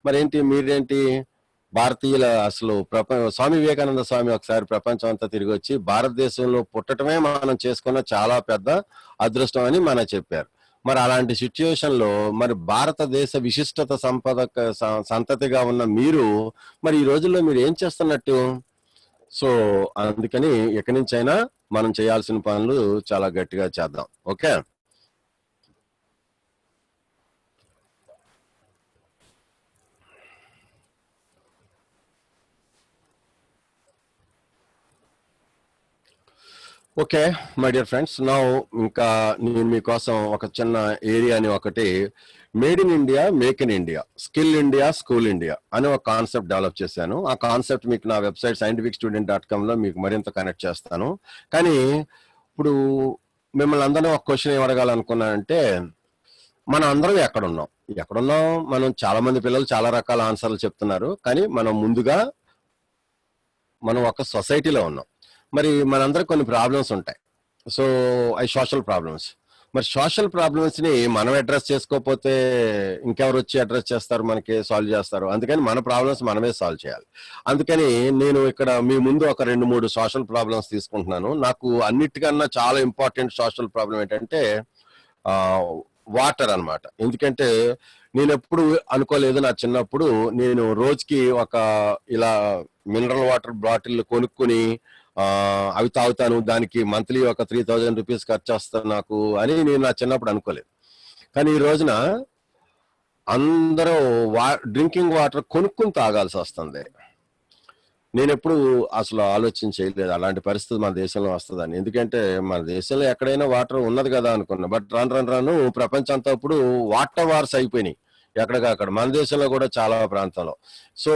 మరేంటి మీరేంటి భారతీయుల అసలు స్వామి వివేకానంద స్వామి ఒకసారి ప్రపంచం అంతా తిరిగి వచ్చి భారతదేశంలో పుట్టడమే మనం చేసుకున్న చాలా పెద్ద అదృష్టం అని మన చెప్పారు. మరి అలాంటి సిచ్యుయేషన్ లో మరి భారతదేశ విశిష్టత సంతతిగా ఉన్న మీరు మరి ఈ రోజుల్లో మీరు ఏం చేస్తున్నట్టు? సో అందుకని ఎక్కడి నుంచైనా మనం చేయాల్సిన పనులు చాలా గట్టిగా చేద్దాం. Okay. Okay my dear friends, నా ఇంకా నేను మీకోసం ఒక చిన్న ఏరియాని ఒకటి made in India make in India skill India school India అని ఒక కాన్సెప్ట్ డెవలప్ చేశాను. ఆ కాన్సెప్ట్ మీకు నా వెబ్సైట్ scientificstudent.com లో మీకు మరింత కనెక్ట్ చేస్తాను. కానీ ఇప్పుడు మిమ్మల్ని అందరినీ ఒక క్వశ్చన్ ఏం అడగాలనుకున్నానంటే, మనం అందరం ఎక్కడున్నాం? మనం చాలా మంది పిల్లలు చాలా రకాల ఆన్సర్లు చెప్తున్నారు. కానీ మనం ఒక సొసైటీలో ఉన్నాం. మరి మనందరికి కొన్ని ప్రాబ్లమ్స్ ఉంటాయి. సో అవి సోషల్ ప్రాబ్లమ్స్. మరి సోషల్ ప్రాబ్లమ్స్ ని మనం అడ్రస్ చేసుకోకపోతే ఇంకెవరు వచ్చి అడ్రస్ చేస్తారు, మనకి సాల్వ్ చేస్తారు? అందుకని మన ప్రాబ్లమ్స్ మనమే సాల్వ్ చేయాలి. అందుకని నేను ఇక్కడ మీ ముందు ఒక 2-3 సోషల్ ప్రాబ్లమ్స్ తీసుకుంటున్నాను. నాకు అన్నిటికన్నా చాలా ఇంపార్టెంట్ సోషల్ ప్రాబ్లం ఏంటంటే వాటర్ అన్నమాట. ఎందుకంటే నేను ఎప్పుడు అనుకోలేదు, నా చిన్నప్పుడు నేను రోజుకి ఒక ఇలా మినరల్ వాటర్ బాటిల్ కొనుక్కుని అవి తాగుతాను, దానికి మంత్లీ ఒక 3000 రూపీస్ ఖర్చు వస్తుంది నాకు అని నేను నా చిన్నప్పుడు అనుకోలేదు. కానీ ఈ రోజున అందరూ డ్రింకింగ్ వాటర్ కొనుక్కుని తాగాల్సి వస్తుంది. నేను ఎప్పుడు అసలు ఆలోచన చేయలేదు అలాంటి పరిస్థితి మన దేశంలో వస్తుందని. ఎందుకంటే మన దేశంలో ఎక్కడైనా వాటర్ ఉన్నది కదా అనుకున్నా. బట్ రాను ప్రపంచం అంతా ఇప్పుడు వాటర్ వార్స్ అయిపోయినాయి ఎక్కడికక్కడ. మన దేశంలో కూడా చాలా ప్రాంతంలో. సో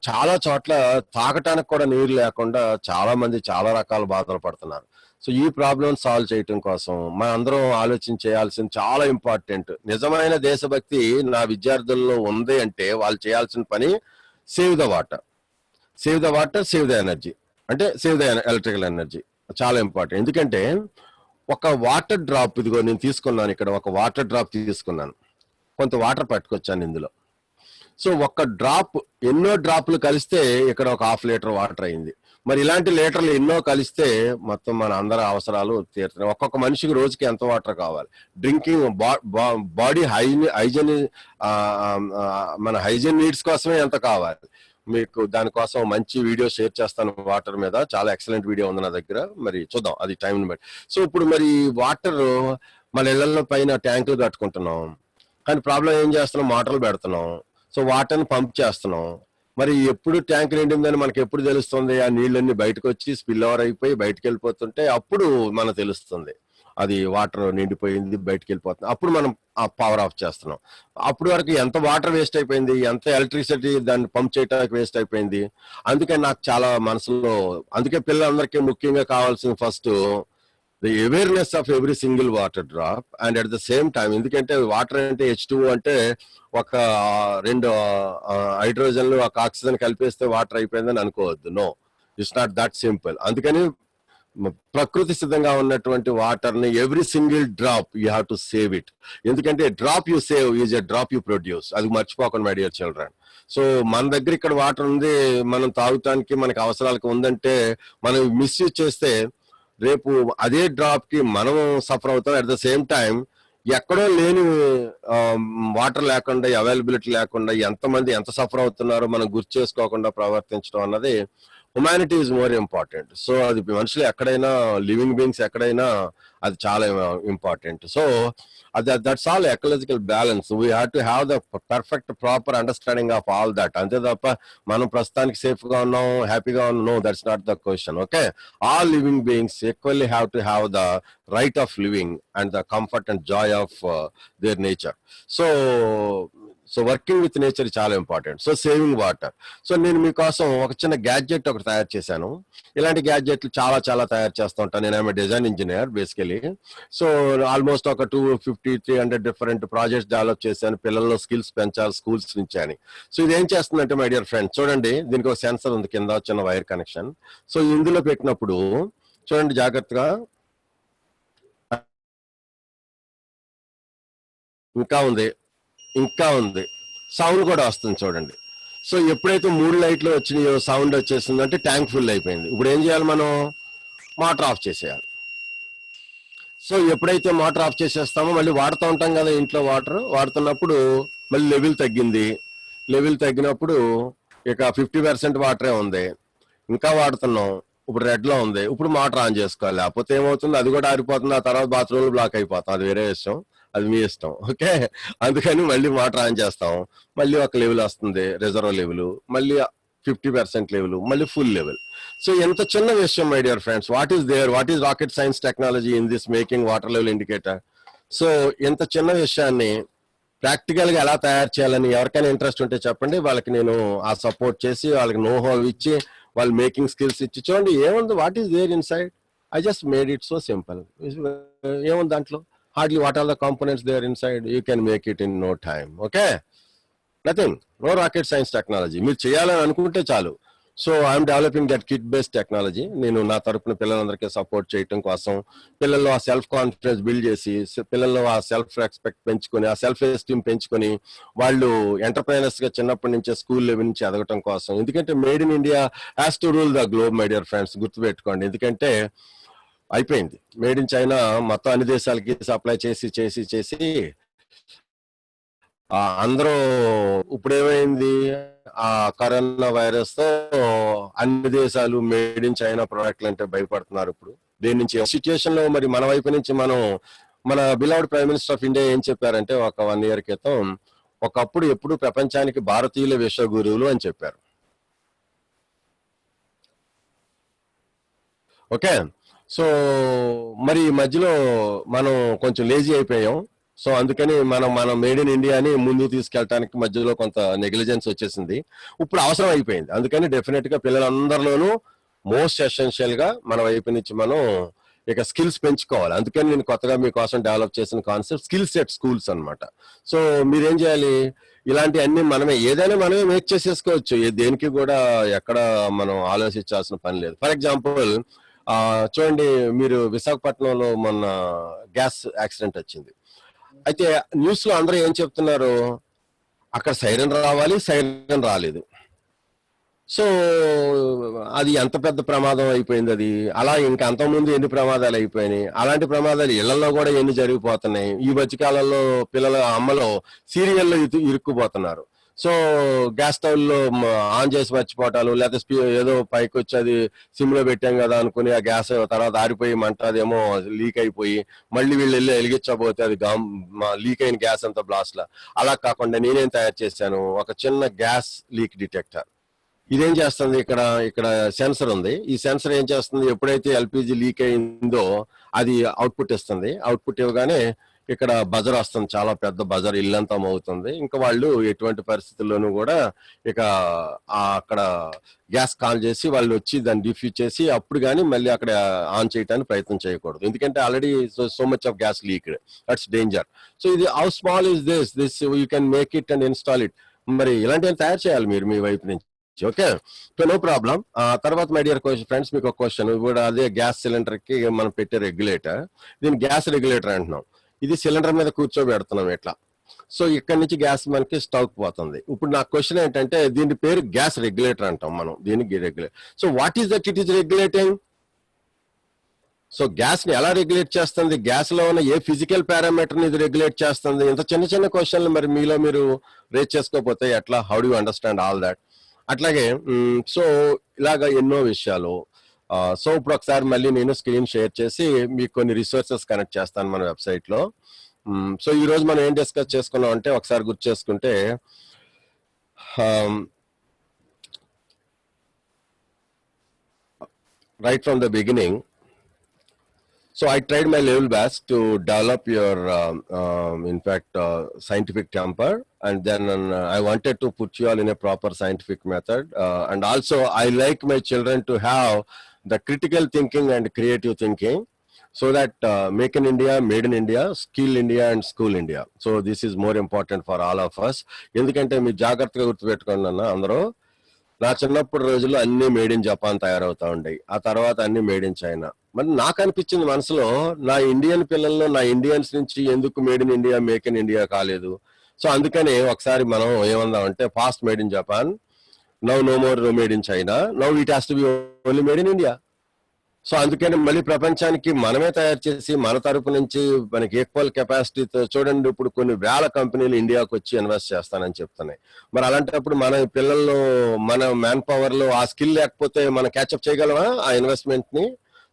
చాలా చోట్ల తాగటానికి కూడా నీరు లేకుండా చాలా మంది చాలా రకాల బాధలు పడుతున్నారు. సో ఈ ప్రాబ్లం సాల్వ్ చేయటం కోసం మన అందరం ఆలోచన చేయాల్సిన చాలా ఇంపార్టెంట్. నిజమైన దేశభక్తి నా విద్యార్థుల్లో ఉంది అంటే వాళ్ళు చేయాల్సిన పని save the water, save the water, save the energy. అంటే సేవ్ ద ఎలక్ట్రికల్ ఎనర్జీ చాలా ఇంపార్టెంట్. ఎందుకంటే ఒక వాటర్ డ్రాప్, ఇదిగో నేను తీసుకున్నాను ఇక్కడ ఒక వాటర్ డ్రాప్ తీసుకున్నాను, కొంత వాటర్ పట్టుకొచ్చాను ఇందులో. సో ఒక్క డ్రాప్ ఎన్నో డ్రాప్లు కలిస్తే ఇక్కడ ఒక 1/2 లీటర్ వాటర్ అయింది. మరి ఇలాంటి లీటర్లు ఎన్నో కలిస్తే మొత్తం మన అందరి అవసరాలు తీరుతున్నాయి. ఒక్కొక్క మనిషికి రోజుకి ఎంత వాటర్ కావాలి? డ్రింకింగ్ బాడీ హైజీన్, మన హైజీన్ నీడ్స్ కోసమే ఎంత కావాలి? మీకు దానికోసం మంచి వీడియో షేర్ చేస్తాను వాటర్ మీద, చాలా ఎక్సలెంట్ వీడియో ఉంది నా దగ్గర, మరి చూద్దాం అది టైంని బట్టి. సో ఇప్పుడు మరి వాటర్ మన ఇళ్లలో పైన ట్యాంకులు కట్టుకుంటున్నాం, కానీ ప్రాబ్లం ఏం చేస్తున్నాం, మోటార్లు పెడుతున్నాం. సో వాటర్ని పంప్ చేస్తున్నాం. మరి ఎప్పుడు ట్యాంక్ నిండిందని మనకి ఎప్పుడు తెలుస్తుంది? ఆ నీళ్ళన్నీ బయటకు వచ్చి స్పిల్ ఓవర్ అయిపోయి బయటకు వెళ్ళిపోతుంటే అప్పుడు మనకు తెలుస్తుంది అది వాటర్ నిండిపోయింది, బయటకు వెళ్ళిపోతుంది. అప్పుడు మనం ఆ పవర్ ఆఫ్ చేస్తున్నాం. అప్పుడు వరకు ఎంత వాటర్ వేస్ట్ అయిపోయింది, ఎంత ఎలక్ట్రిసిటీ దాన్ని పంప్ చేయడానికి వేస్ట్ అయిపోయింది. అందుకని నాకు చాలా మనసులో, అందుకే పిల్లలందరికీ ముఖ్యంగా కావాల్సిన first the awareness of every single water drop and at the same time. ఎందుకంటే వాటర్ అంటే H2O అంటే ఒక 2 హైడ్రోజన్లు ఒక ఆక్సిజన్ కలిపేస్తే వాటర్ అయిపోయిందని అనుకోవద్దు. No, it's not that simple. అందుకని ప్రకృతి సిద్ధంగా ఉన్నటువంటి వాటర్ ని every single drop you have to save it. ఎందుకంటే drop you save is a drop you produce. అది మర్చిపోకండి మై డియర్ చిల్డ్రన్. సో మన దగ్గర ఇక్కడ వాటర్ ఉంది, మనం తాగుతానికి మనకి అవసరాలకు ఉందంటే మనం మిస్యూజ్ చేస్తే రేపు అదే డ్రాప్ కి మనం సఫర్ అవుతాం. అట్ ద సేమ్ టైం ఎక్కడో లేని వాటర్ లేకుండా, అవైలబిలిటీ లేకుండా ఎంతమంది ఎంత సఫర్ అవుతున్నారో మనం గుర్తు చేసుకోకుండా ప్రవర్తించడం అన్నది humanity is more important. So అది మనుషులు ఎక్కడైనా, లివింగ్ బీయింగ్స్ ఎక్కడైనా అది చాలా important. So that's all ecological balance. We have to have the perfect proper understanding of all that. అంతే తప్ప మనం ప్రస్తుతానికి సేఫ్ గా ఉన్నాం, హ్యాపీగా ఉన్నాం, no, that's not the question. Okay, all living beings equally have to have the right of living and the comfort and joy of their nature. So working with nature చాలా important. So saving water. So నేను మీకోసం ఒక చిన్న gadget ఒకటి తయారు చేశాను. ఇలాంటి గ్యాడ్జెట్లు చాలా చాలా తయారు చేస్తూ ఉంటాను. నేను design engineer basically. So almost ఒక 250-300 డిఫరెంట్ ప్రాజెక్ట్స్ డెవలప్ చేశాను. పిల్లల్లో స్కిల్స్ పెంచాలి స్కూల్స్ నుంచి అని. సో ఇది ఏం చేస్తుందంటే మై డియర్ ఫ్రెండ్, చూడండి, దీనికి ఒక సెన్సర్ ఉంది కింద, చిన్న వైర్ కనెక్షన్. సో ఇందులో పెట్టినప్పుడు చూడండి జాగ్రత్తగా, ఇంకా ఉంది. సౌండ్ కూడా వస్తుంది చూడండి. సో ఎప్పుడైతే 3 లైట్లు వచ్చినాయో సౌండ్ వచ్చేసిందంటే ట్యాంక్ ఫుల్ అయిపోయింది. ఇప్పుడు ఏం చేయాలి మనం? మోటార్ ఆఫ్ చేసేయాలి. సో ఎప్పుడైతే మోటార్ ఆఫ్ చేసేస్తామో మళ్ళీ వాడుతూ ఉంటాం కదా ఇంట్లో వాటర్, వాడుతున్నప్పుడు మళ్ళీ లెవెల్ తగ్గింది. లెవెల్ తగ్గినప్పుడు ఇక 50% వాటరే ఉంది, ఇంకా వాడుతున్నాం, ఇప్పుడు రెడ్లో ఉంది, ఇప్పుడు మోటార్ ఆన్ చేసుకోవాలి. లేకపోతే ఏమవుతుంది, అది కూడా ఆరిపోతుంది, ఆ తర్వాత బాత్రూమ్లో బ్లాక్ అయిపోతాం, అది వేరే విషయం, అది మీ ఇష్టం. ఓకే, అందుకని మళ్ళీ మోటార్ ఆన్ చేస్తాం, మళ్ళీ ఒక లెవెల్ వస్తుంది, రిజర్వ్ లెవెల్, మళ్ళీ 50% లెవెల్, మళ్ళీ ఫుల్ లెవెల్. సో ఎంత చిన్న విషయం my dear friends, what is there, what is rocket science technology in this making water level indicator. So ఇంత చిన్న విషయాన్ని ప్రాక్టికల్ గా ఎలా తయారు చేయాలని ఎవరికైనా ఇంట్రెస్ట్ ఉంటే చెప్పండి, వాళ్ళకి నేను ఆ సపోర్ట్ చేసి వాళ్ళకి నో హౌ ఇచ్చి వాళ్ళు మేకింగ్ స్కిల్స్ ఇచ్చి చూడండి ఏముంది, what is there inside, I just made it so simple. ఏముంది దాంట్లో, hardly what are the components there inside, you can make it in no time. Okay, nothing, no rocket science technology, మీరు చేయాలని అనుకుంటే చాలు. So I'm developing that kit based technology. నేను నా తరపున పిల్లలందరికీ సపోర్ట్ చేయడం కోసం, పిల్లల్లో ఆ సెల్ఫ్ కాన్ఫిడెన్స్ బిల్డ్ చేసి, పిల్లల్లో ఆ సెల్ఫ్ రెస్పెక్ట్ పెంచుకొని, ఆ సెల్ఫ్ ఎస్టీమ్ పెంచుకొని, వాళ్ళు ఎంటర్ప్రైనర్స్ గా చిన్నప్పటి నుంచే స్కూల్ లెవెల్ నుంచి ఎదగటం కోసం. ఎందుకంటే made in India has to rule the globe my dear friends, గుర్తుపెట్టుకోండి. ఎందుకంటే అయిపోయింది, మేడ్ ఇన్ చైనా మొత్తం అన్ని దేశాలకి సప్లై చేసి చేసి చేసి అందరూ ఇప్పుడు ఏమైంది, ఆ కరోనా వైరస్ తో అన్ని దేశాలు మేడ్ ఇన్ చైనా ప్రోడక్ట్లు అంటే భయపడుతున్నారు. ఇప్పుడు దేని నుంచి సిచ్యుయేషన్ లో మరి మన వైపు నుంచి మనం, మన beloved prime minister of India ఏం చెప్పారంటే ఒక 1 year క్రితం, ఒకప్పుడు ఎప్పుడు ప్రపంచానికి భారతీయుల విశ్వగురువులు అని చెప్పారు. ఓకే, సో మరి ఈ మధ్యలో మనం కొంచెం లేజీ అయిపోయాం. సో అందుకని మనం మేడ్ ఇన్ ఇండియాని ముందుకు తీసుకెళ్ళడానికి మధ్యలో కొంత నెగ్లిజెన్స్ వచ్చేసింది, ఇప్పుడు అవసరం అయిపోయింది. అందుకని డెఫినెట్ గా పిల్లలందరిలోనూ మోస్ట్ ఎసెన్షియల్ గా మన వైపు నుంచి మనం ఇక స్కిల్స్ పెంచుకోవాలి. అందుకని నేను కొత్తగా మీకోసం డెవలప్ చేసిన కాన్సెప్ట్ స్కిల్ సెట్ స్కూల్స్ అనమాట. సో మీరేం చేయాలి, ఇలాంటి అన్ని మనమే, ఏదైనా మనమే మేక్ చేసేసుకోవచ్చు, దేనికి కూడా ఎక్కడ మనం ఆలోచించాల్సిన పని లేదు. ఫర్ ఎగ్జాంపుల్ చూడండి, మీరు విశాఖపట్నంలో మొన్న గ్యాస్ యాక్సిడెంట్ వచ్చింది. అయితే న్యూస్ లో అందరూ ఏం చెప్తున్నారు, అక్కడ సైరన్ రావాలి, సైరన్ రాలేదు. సో అది ఎంత పెద్ద ప్రమాదం అయిపోయింది అది. అలా ఇంకా అంతకుముందు ఎన్ని ప్రమాదాలు అయిపోయినాయి, అలాంటి ప్రమాదాలు ఇళ్లలో కూడా ఎన్ని జరిగిపోతున్నాయి. ఈ మధ్యకాలంలో పిల్లల అమ్మలో సీరియల్లో ఇరుక్కుపోతున్నారు. సో గ్యాస్ స్టవ్ లో ఆన్ చేసి మర్చిపోవటాలు, లేకపోతే ఏదో పైకి వచ్చి అది సిమ్ లో పెట్టాం కదా అనుకుని ఆ గ్యాస్ తర్వాత ఆరిపోయి మంట అదేమో లీక్ అయిపోయి మళ్ళీ వీళ్ళు వెళ్ళి వెలిగించబోతే అది లీక్ అయిన గ్యాస్ అంతా బ్లాస్ట్ లా. అలా కాకుండా నేనేం తయారు చేశాను, ఒక చిన్న గ్యాస్ లీక్ డిటెక్టర్. ఇదేం చేస్తుంది, ఇక్కడ సెన్సర్ ఉంది. ఈ సెన్సర్ ఏం చేస్తుంది, ఎప్పుడైతే ఎల్పిజి లీక్ అయిందో అది అవుట్పుట్ ఇస్తుంది. అవుట్పుట్ ఇవ్వగానే ఇక్కడ బజర్ వస్తుంది, చాలా పెద్ద బజర్, ఇల్లంతా మోగుతుంది. ఇంకా వాళ్ళు ఎటువంటి పరిస్థితుల్లోనూ కూడా ఇక అక్కడ గ్యాస్ కాల్ చేసి వాళ్ళు వచ్చి దాన్ని డిఫ్యూజ్ చేసి అప్పుడు కానీ మళ్ళీ అక్కడ ఆన్ చేయడానికి ప్రయత్నం చేయకూడదు. ఎందుకంటే already so much of gas leaked, that's danger. So ఇది how small is this you can make it and install it. మరి ఇలాంటివి తయారు చేయాలి మీరు మీ వైపు నుంచి. Okay, so no problem. తర్వాత మై డియర్ ఫ్రెండ్స్, మీకు ఒక క్వశ్చన్. ఇప్పుడు అదే గ్యాస్ సిలిండర్ కి మనం పెట్టే రెగ్యులేటర్, దీన్ని గ్యాస్ రెగ్యులేటర్ అంటున్నాం. ఇది సిలిండర్ మీద కూర్చోబెడుతున్నాం ఇట్లా. సో ఇక్కడ నుంచి గ్యాస్ మనకి స్టవ్ పోతుంది. ఇప్పుడు నా క్వశ్చన్ ఏంటంటే, దీని పేరు గ్యాస్ రెగ్యులేటర్ అంటాం మనం, దీనికి regulator. So what is that it is regulating? So gas ని ఎలా రెగ్యులేట్ చేస్తుంది, గ్యాస్ లో ఉన్న ఏ ఫిజికల్ పారామీటర్ ని ఇది రెగ్యులేట్ చేస్తుంది? ఇంత చిన్న చిన్న క్వశ్చన్లు మరి మీలో మీరు రేజ్ చేసుకోకపోతే ఎట్లా? How do you understand all that? అట్లాగే సో ఇలాగా ఎన్నో విషయాలు. సో ఇప్పుడు ఒకసారి మళ్ళీ నేను స్క్రీన్ షేర్ చేసి మీకు కొన్ని రిసోర్సెస్ కనెక్ట్ చేస్తాను మన వెబ్సైట్ లో. సో ఈ రోజు మనం ఏం డిస్కస్ చేసుకున్నాం అంటే, ఒకసారి గుర్తు చేసుకుంటే, right from the beginning, so I tried my level best to develop your in fact scientific temper, and then I wanted to put you all in a proper scientific method, and also I like my children to have the critical thinking and creative thinking, so that make in India, made in India, skill India and school India. So this is more important for all of us. ఎందుకంటే మీరు జాగ్రత్తగా గుర్తుపెట్టుకోండి అన్న అందరూ, నా చిన్నప్పుడు రోజుల్లో అన్ని మేడ్ ఇన్ జపాన్ తయారవుతా ఉండేవి, ఆ తర్వాత అన్ని మేడ్ ఇన్ చైనా. మరి నాకు అనిపించింది మనసులో, నా ఇండియన్ పిల్లల్లో, నా ఇండియన్స్ నుంచి ఎందుకు made in India, make in India కాలేదు? సో అందుకని ఒకసారి మనం ఏమందామంటే fast made in Japan, now no more made in China, now it has to be only made in India. So అందుకని మళ్ళీ ప్రపంచానికి మనమే తయారు చేసి మన తరపు నుంచి మనకి ఈక్వల్ కెపాసిటీతో చూడండి, ఇప్పుడు కొన్ని వేల కంపెనీలు ఇండియాకి వచ్చి ఇన్వెస్ట్ చేస్తానని చెప్తున్నాయి. మరి అలాంటప్పుడు మన పిల్లల్లో మన మ్యాన్ పవర్ లో ఆ స్కిల్ లేకపోతే మనం క్యాచప్ చేయగలమా ఆ ఇన్వెస్ట్మెంట్ ని?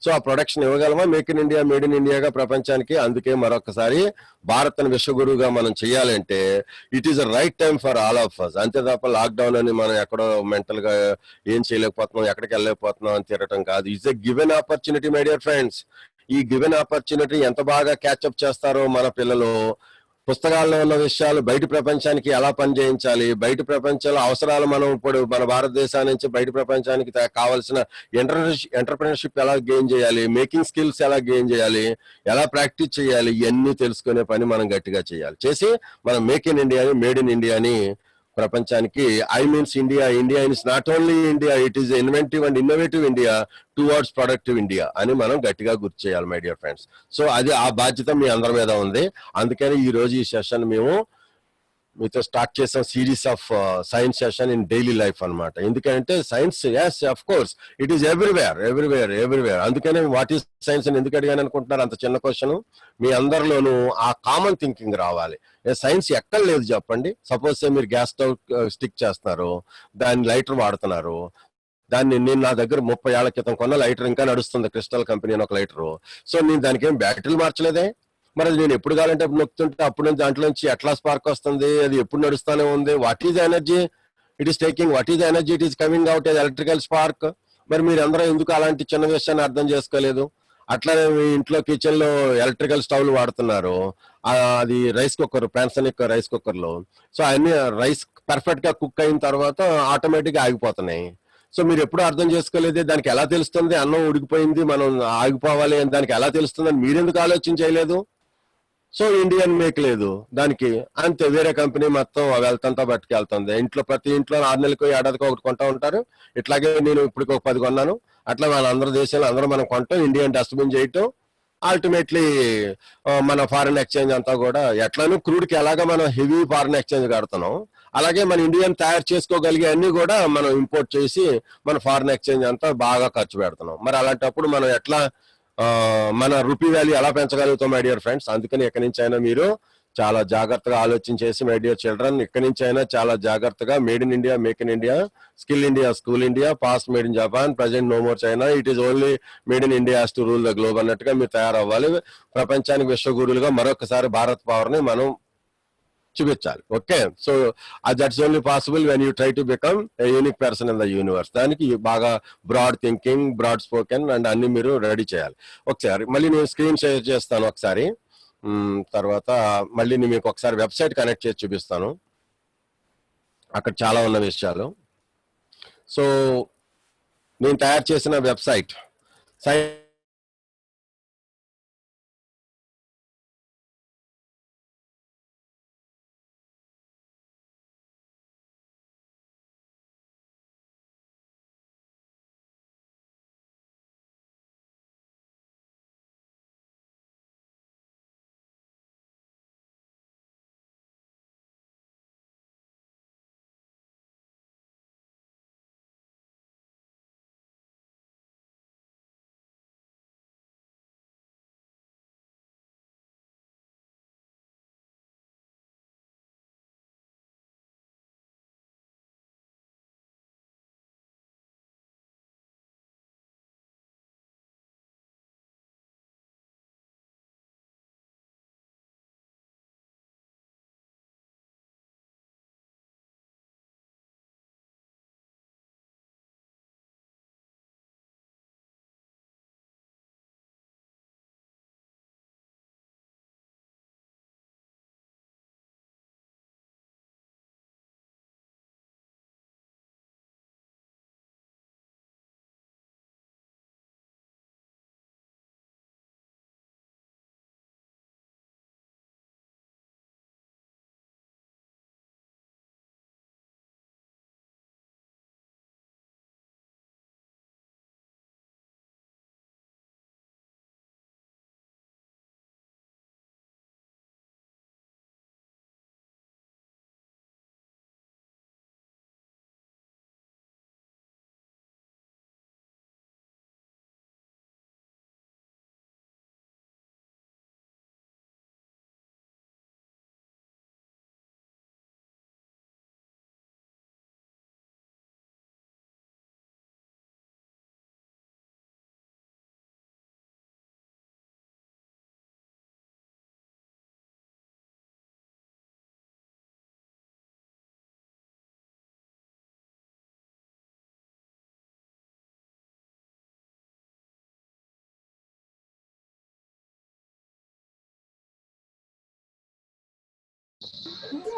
సో ఆ ప్రొడక్షన్ ఇవ్వగలమా make in India, made in ఇండియాగా ప్రపంచానికి? అందుకే మరొకసారి భారత్ విశ్వగురువుగా మనం చేయాలంటే it is the right time for all of us. అంతే తప్ప లాక్డౌన్ అని మనం ఎక్కడో మెంటల్ గా ఏం చేయలేకపోతున్నాం, ఎక్కడికి వెళ్ళలేకపోతున్నాం అని తిరగటం కాదు. It's a given opportunity my dear friends. ఈ గివెన్ ఆపర్చునిటీ ఎంత బాగా క్యాచప్ చేస్తారో మన పిల్లలు, పుస్తకాల్లో ఉన్న విషయాలు బయట ప్రపంచానికి ఎలా పనిచేయించాలి, బయట ప్రపంచంలో అవసరాలు మనం ఇప్పుడు మన భారతదేశం నుంచి బయట ప్రపంచానికి కావాల్సిన ఎంటర్ప్రినర్షిప్ ఎలా గెయిన్ చేయాలి, మేకింగ్ స్కిల్స్ ఎలా గెయిన్ చేయాలి, ఎలా ప్రాక్టీస్ చేయాలి, ఇవన్నీ తెలుసుకునే పని మనం గట్టిగా చేయాలి. చేసి మనం మేక్ ఇన్ ఇండియాని, మేడ్ ఇన్ ఇండియాని ప్రపంచానికి, I means India, India is not only India, it is inventive and innovative India towards productive India అని మనం గట్టిగా గుర్తు చేయాలి మై డియర్ ఫ్రెండ్స్. సో అది ఆ బాధ్యత మీ అందరి మీద ఉంది. అందుకని ఈ రోజు ఈ సెషన్ మేము మీతో స్టార్ట్ చేసాం, series of science session in daily life అన్నమాట. ఎందుకంటే science, yes of course it is everywhere everywhere everywhere. అందుకనే వాట్ ఈస్ సైన్స్ అని ఎందుకు అడిగాను అనుకుంటున్నారు? అంత చిన్న క్వశ్చన్. మీ అందరిలోనూ ఆ కామన్ థింకింగ్ రావాలి. సైన్స్ ఎక్కడ లేదు చెప్పండి. సపోజ్ మీరు గ్యాస్ స్టవ్ స్టిక్ చేస్తున్నారు, దాని లైటర్ వాడుతున్నారు, దాన్ని నేను నా దగ్గర 30 ఏళ్ల క్రితం కొన్న లైటర్ ఇంకా నడుస్తుంది, క్రిస్టల్ కంపెనీ అని ఒక లైటరు. సో నేను దానికి ఏం బ్యాటరీలు మార్చలేదే. మరి అది నేను ఎప్పుడు కావాలంటే అప్పుడు నొక్కుతుంటే అప్పుడు నుంచి దాంట్లో నుంచి ఎట్లా స్పార్క్ వస్తుంది, అది ఎప్పుడు నడుస్తూనే ఉంది. What is energy it is taking, what is energy it is coming out as electrical spark. మరి మీరు అందరూ ఎందుకు అలాంటి చిన్న విషయాన్ని అర్థం చేసుకోలేదు? అట్లానే మీ ఇంట్లో కిచెన్ లో ఎలక్ట్రికల్ స్టవ్లు వాడుతున్నారు, అది rice cooker, Panasonic rice cooker లో. సో అన్ని రైస్ పర్ఫెక్ట్ గా కుక్ అయిన తర్వాత ఆటోమేటిక్ గా ఆగిపోతున్నాయి. సో మీరు ఎప్పుడు అర్థం చేసుకోలేదు, దానికి ఎలా తెలుస్తుంది అన్నం ఉడికిపోయింది మనం ఆగిపోవాలి అని దానికి ఎలా తెలుస్తుంది అని మీరెందుకు ఆలోచన చేయలేదు? సో ఇండియన్ మేక్ లేదు దానికి, అంతే వేరే కంపెనీ మొత్తం వెళ్తంతా పట్టుకెళ్తుంది. ఇంట్లో ప్రతి ఇంట్లో 6 నెలలకు ఏడాదికి ఒకటి కొంటా ఉంటారు. ఇట్లాగే నేను ఇప్పుడు ఒక 10 కొన్నాను. అట్లా మన అందరి దేశాలు అందరూ మనం కొంటాం, ఇండియన్ డస్ట్బిన్ చేయటం. అల్టిమేట్లీ మన ఫారిన్ ఎక్స్చేంజ్ అంతా కూడా ఎట్లానూ క్రూడ్కి ఎలాగా మనం హెవీ ఫారిన్ ఎక్స్చేంజ్ కడుతున్నాం, అలాగే మన ఇండియన్ తయారు చేసుకోగలిగే అన్ని కూడా మనం ఇంపోర్ట్ చేసి మన ఫారిన్ ఎక్స్చేంజ్ అంతా బాగా ఖర్చు పెడుతున్నాం. మరి అలాంటప్పుడు మనం ఎట్లా మన రూపీ వాల్యూ ఎలా పెంచగలుగుతాం మై డియర్ ఫ్రెండ్స్? అందుకని ఎక్కడి నుంచి అయినా మీరు చాలా జాగ్రత్తగా ఆలోచన చేసి మై డియర్ చిల్డ్రన్, ఇక్కడి నుంచి అయినా చాలా జాగ్రత్తగా made in India, make in India, skill India, school India, past made in Japan, present no more China, it is only made in India has to rule the globe అన్నట్టుగా మీరు తయారవ్వాలి. ప్రపంచానికి విశ్వగురులుగా మరొకసారి భారత్ పవర్ ని మనం చూపించాలి. Okay, so that's only possible when you try to become a unique person in the universe. దానికి బాగా broad thinking, broad spoken and అన్ని మీరు రెడీ చేయాలి. ఒకసారి మళ్ళీ నేను స్క్రీన్ షేర్ చేస్తాను ఒకసారి. తర్వాత మళ్ళీ నేను మీకు ఒకసారి వెబ్సైట్ కనెక్ట్ చేసి చూపిస్తాను, అక్కడ చాలా ఉన్న విషయాలు. సో నేను తయారు చేసిన website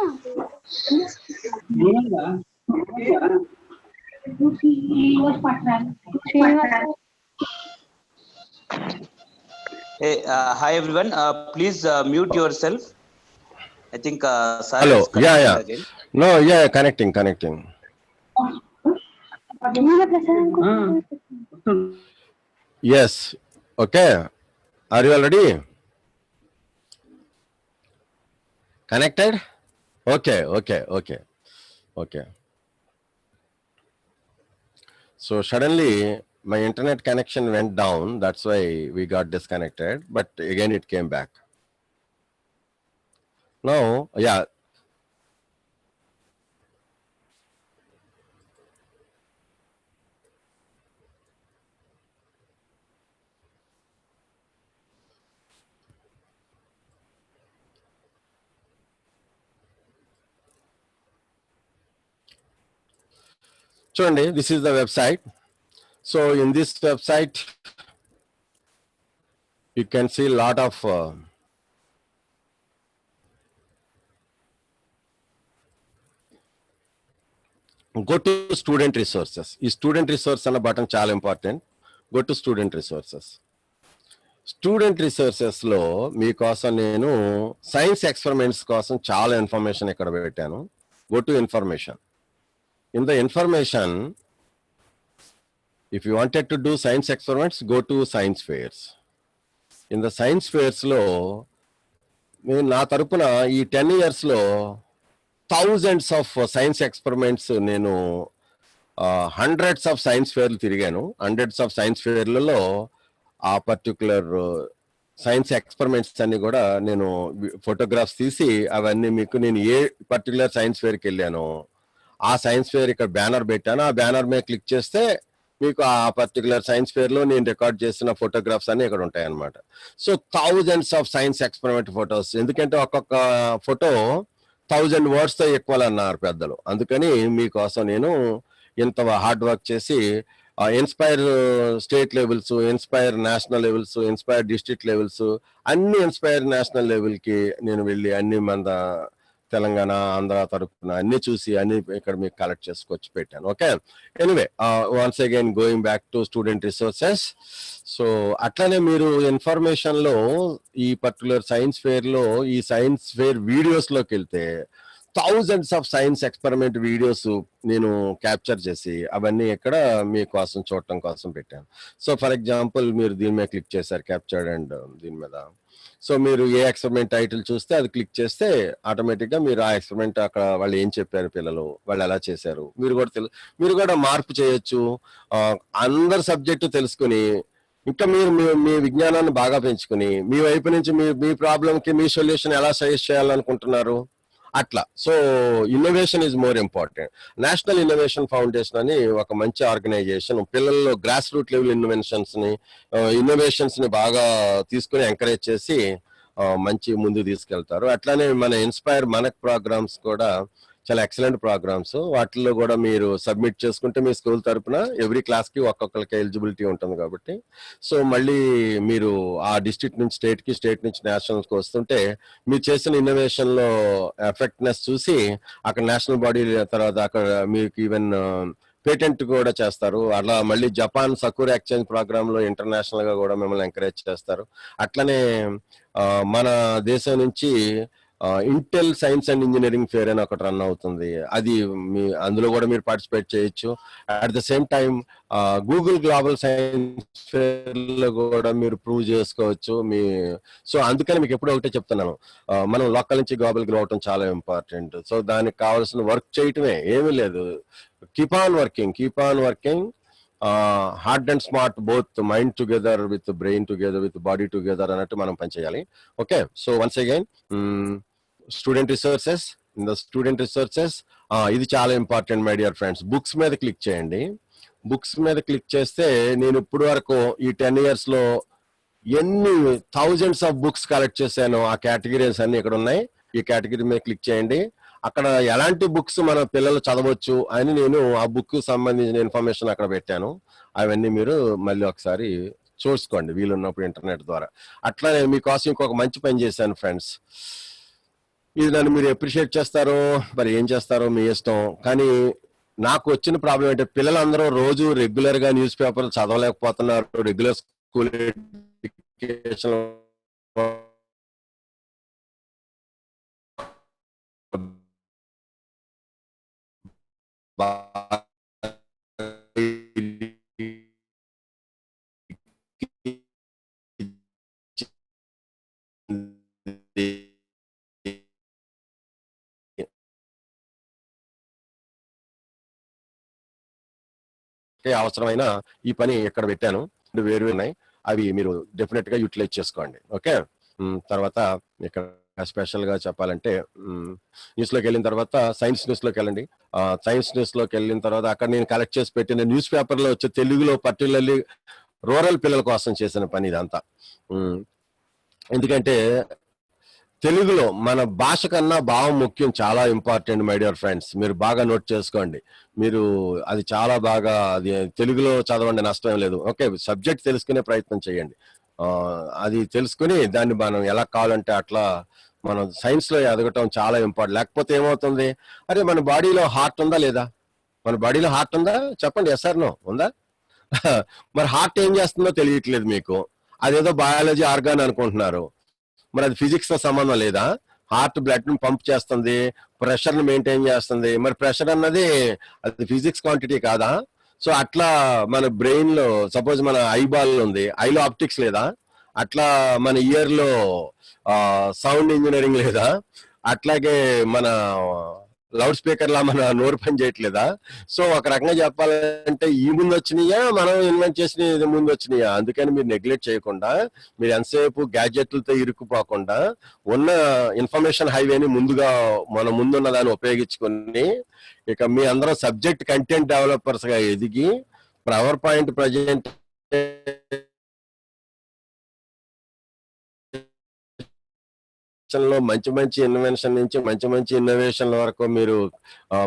Hey, hi everyone. Please mute yourself. I think sir Hello. is connecting Yeah. again. No, yeah, connecting. Yes. Okay. Are you already connected? Okay. So suddenly my internet connection went down. That's why we got disconnected. But again, it came back. Now, yeah. Chandi, this is the website. So in this website, you can see a lot of go to student resources. ఈ student resource అన్న button చాలా important. Go to student resources. Student రిసోర్సెస్లో మీకోసం నేను science experiments కోసం చాలా information ఇక్కడ పెట్టాను. Go to information. In the information, if you wanted to do science experiments, go to science fairs. In the science ఫేర్స్లో నేను నా తరపున ఈ 10 yearsలో థౌజండ్స్ ఆఫ్ సైన్స్ ఎక్స్పెరిమెంట్స్ నేను హండ్రెడ్స్ ఆఫ్ సైన్స్ ఫేర్లు తిరిగాను. హండ్రెడ్స్ ఆఫ్ సైన్స్ ఫేర్లలో ఆ పర్టికులర్ సైన్స్ ఎక్స్పెరిమెంట్స్ అన్ని కూడా నేను ఫోటోగ్రాఫ్స్ తీసి అవన్నీ మీకు నేను ఏ పర్టికులర్ సైన్స్ ఫేర్కి వెళ్ళానో ఆ సైన్స్ ఫేర్ ఇక్కడ బ్యానర్ పెట్టాను. ఆ బ్యానర్ మీద క్లిక్ చేస్తే మీకు ఆ పర్టికులర్ సైన్స్ ఫేర్ లో నేను రికార్డ్ చేసిన ఫోటోగ్రాఫ్స్ అన్ని ఇక్కడ ఉంటాయి అన్నమాట. So thousands of science experiment photos, ఎందుకంటే ఒక్కొక్క ఫోటో 1000 words తో ఈక్వల్ అన్నారు పెద్దలు. అందుకని మీకోసం నేను ఇంత హార్డ్ వర్క్ చేసి inspire state levels, inspire national levels, inspire district levels, అన్ని ఇన్స్పైర్ నేషనల్ లెవెల్కి నేను వెళ్ళి అన్ని మన తెలంగాణ, ఆంధ్ర తరపున అన్ని చూసి అన్ని ఇక్కడ మీకు కలెక్ట్ చేసుకొచ్చి పెట్టాను. Okay, anyway once again going back to student resources. So అట్లనే మీరు ఇన్ఫర్మేషన్ లో ఈ పర్టికులర్ సైన్స్ ఫేర్ లో ఈ సైన్స్ ఫేర్ వీడియోస్ లోకి వెళ్తే thousands of science experiment videos నేను క్యాప్చర్ చేసి అవన్నీ ఇక్కడ మీకోసం చూడటం కోసం పెట్టాను. సో ఫర్ ఎగ్జాంపుల్ మీరు దీని మీద క్లిక్ చేశారు, క్యాప్చర్డ్ అండ్ దీని మీద. సో మీరు ఏ ఎక్స్పెరిమెంట్ టైటిల్ చూస్తే అది క్లిక్ చేస్తే ఆటోమేటిక్గా మీరు ఆ ఎక్స్పెరిమెంట్ అక్కడ వాళ్ళు ఏం చెప్పారు, పిల్లలు వాళ్ళు ఎలా చేశారు, మీరు కూడా మార్పు చేయొచ్చు. అందరు సబ్జెక్టు తెలుసుకుని ఇంకా మీరు మీ విజ్ఞానాన్ని బాగా పెంచుకుని మీ వైపు నుంచి మీ ప్రాబ్లంకి మీ సొల్యూషన్ ఎలా సజెస్ట్ చేయాలనుకుంటున్నారు అట్లా. So innovation is more important. National innovation foundation అని ఒక మంచి ఆర్గనైజేషన్ పిల్లల్లో గ్రాస్ రూట్ లెవెల్ ఇన్నోవేషన్స్ ని బాగా తీసుకుని ఎంకరేజ్ చేసి మంచి ముందు తీసుకెళ్తారు. అట్లానే మన ఇన్స్పైర్ మనక్ ప్రోగ్రామ్స్ కూడా చాలా ఎక్సలెంట్ ప్రోగ్రామ్స్. వాటిల్లో కూడా మీరు సబ్మిట్ చేసుకుంటే మీ స్కూల్ తరపున ఎవ్రీ క్లాస్కి ఒక్కొక్కరికి ఎలిజిబిలిటీ ఉంటుంది కాబట్టి, సో మళ్ళీ మీరు ఆ డిస్ట్రిక్ట్ నుంచి స్టేట్కి, స్టేట్ నుంచి నేషనల్కి వస్తుంటే మీరు చేసిన ఇన్నోవేషన్లో ఎఫెక్ట్నెస్ చూసి అక్కడ నేషనల్ బాడీ తర్వాత అక్కడ మీకు ఈవెన్ పేటెంట్ కూడా చేస్తారు. అలా మళ్ళీ జపాన్ సకూరా ఎక్స్చేంజ్ ప్రోగ్రామ్ లో ఇంటర్నేషనల్ గా కూడా మిమ్మల్ని ఎంకరేజ్ చేస్తారు. అట్లనే మన దేశం నుంచి Intel science and engineering fair అని ఒకటి రన్ అవుతుంది. అది అందులో కూడా మీరు పార్టిసిపేట్ చేయొచ్చు. At the same time Google global science fair లో కూడా మీరు ప్రూవ్ చేసుకోవచ్చు. సో అందుకని మీకు ఎప్పుడో ఒకటే చెప్తున్నాను, మనం లోకల్ నుంచి గ్లోబల్ గ్రో అవటం చాలా ఇంపార్టెంట్. సో దానికి కావాల్సిన వర్క్ చేయటమే, ఏమీ లేదు. Keep on working hard and smart, both mind together with brain together with body together అన్నట్టు మనం పనిచేయాలి. Okay, so once again student resources. In the student resources ఇది చాలా important my dear friends. Books మీద click చేయండి. Books మీద click చేస్తే నేను ఇప్పుడు వరకు ఈ 10 years లో ఎన్ని థౌజండ్స్ ఆఫ్ బుక్స్ కలెక్ట్ చేశాను, ఆ కేటగిరీస్ అన్ని ఇక్కడ ఉన్నాయి. ఈ కేటగిరీ మీద క్లిక్ చేయండి. అక్కడ ఎలాంటి బుక్స్ మన పిల్లలు చదవచ్చు అని నేను ఆ బుక్ సంబంధించిన ఇన్ఫర్మేషన్ అక్కడ పెట్టాను. అవన్నీ మీరు మళ్ళీ ఒకసారి చూసుకోండి వీలున్నప్పుడు ఇంటర్నెట్ ద్వారా. అట్లానే మీకోసం ఇంకొక మంచి పని చేశాను ఫ్రెండ్స్. ఇది నన్ను మీరు అప్రిషియేట్ చేస్తారో మరి ఏం చేస్తారో మీ ఇష్టం. కానీ నాకు వచ్చిన ప్రాబ్లం ఏంటంటే పిల్లలందరూ రోజు రెగ్యులర్ గా న్యూస్ పేపర్లు చదవలేకపోతున్నారు. రెగ్యులర్ స్కూల్ ఎడ్యుకేషన్ అవసరమైన ఈ పని ఇక్కడ పెట్టాను. వేరు ఉన్నాయి, అవి మీరు డెఫినెట్ గా యూటిలైజ్ చేసుకోండి. ఓకే. తర్వాత ఇక్కడ స్పెషల్ గా చెప్పాలంటే న్యూస్ లోకి వెళ్ళిన తర్వాత సైన్స్ న్యూస్ లోకి వెళ్ళండి. సైన్స్ న్యూస్ లోకి వెళ్ళిన తర్వాత అక్కడ నేను కలెక్ట్ చేసి పెట్టిన న్యూస్ పేపర్ లో వచ్చే తెలుగులో పర్టికులర్లీ రూరల్ పిల్లల కోసం చేసిన పని ఇదంతా. ఎందుకంటే తెలుగులో మన భాష కన్నా భావం ముఖ్యం, చాలా ఇంపార్టెంట్ మై డియర్ ఫ్రెండ్స్. మీరు బాగా నోట్ చేసుకోండి. మీరు అది చాలా బాగా అది తెలుగులో చదవండి, నష్టం లేదు. ఓకే, సబ్జెక్ట్ తెలుసుకునే ప్రయత్నం చేయండి. అది తెలుసుకుని దాన్ని మనం ఎలా కావాలంటే అట్లా మనం సైన్స్ లో ఎదగటం చాలా ఇంపార్టెంట్. లేకపోతే ఏమవుతుంది, అరే మన బాడీలో హార్ట్ ఉందా లేదా, మన బాడీలో హార్ట్ ఉందా చెప్పండి, ఎస్ ఆర్ నో ఉందా? మరి హార్ట్ ఏం చేస్తుందో తెలియట్లేదు మీకు, అదేదో బయాలజీ ఆర్గాన్ అనుకుంటున్నారు. మరి అది ఫిజిక్స్ తో సంబంధం లేదా? హార్ట్ బ్లడ్ ని పంప్ చేస్తుంది, ప్రెషర్ ని మెయింటైన్ చేస్తుంది. మరి ప్రెషర్ అన్నది అది ఫిజిక్స్ క్వాంటిటీ కాదా? సో అట్లా మన బ్రెయిన్ లో సపోజ్ మన ఐబాల్ ఉంది, ఐలో ఆప్టిక్స్ లేదా? అట్లా మన ఇయర్ లో సౌండ్ ఇంజనీరింగ్ లేదా? అట్లాగే మన లౌడ్ స్పీకర్ లా మన నోరు పని చేయట్లేదా? సో ఒక రకంగా చెప్పాలంటే ఈ ముందు వచ్చినాయా మనం ఇన్వెంట్ చేసిన ముందు వచ్చినాయా? అందుకని మీరు నెగ్లెక్ట్ చేయకుండా, మీరు ఎంతసేపు గ్యాడ్జెట్లతో ఇరుక్కుపోకుండా ఉన్న ఇన్ఫర్మేషన్ హైవేని ముందుగా మన ముందున్న దాన్ని ఉపయోగించుకొని ఇక మీ అందరం సబ్జెక్ట్ కంటెంట్ డెవలపర్స్ గా ఎదిగి పవర్ పాయింట్ ప్రజెంట్ లో మంచి మంచి ఇన్వెన్షన్ నుంచి మంచి మంచి ఇన్నోవేషన్ల వరకు మీరు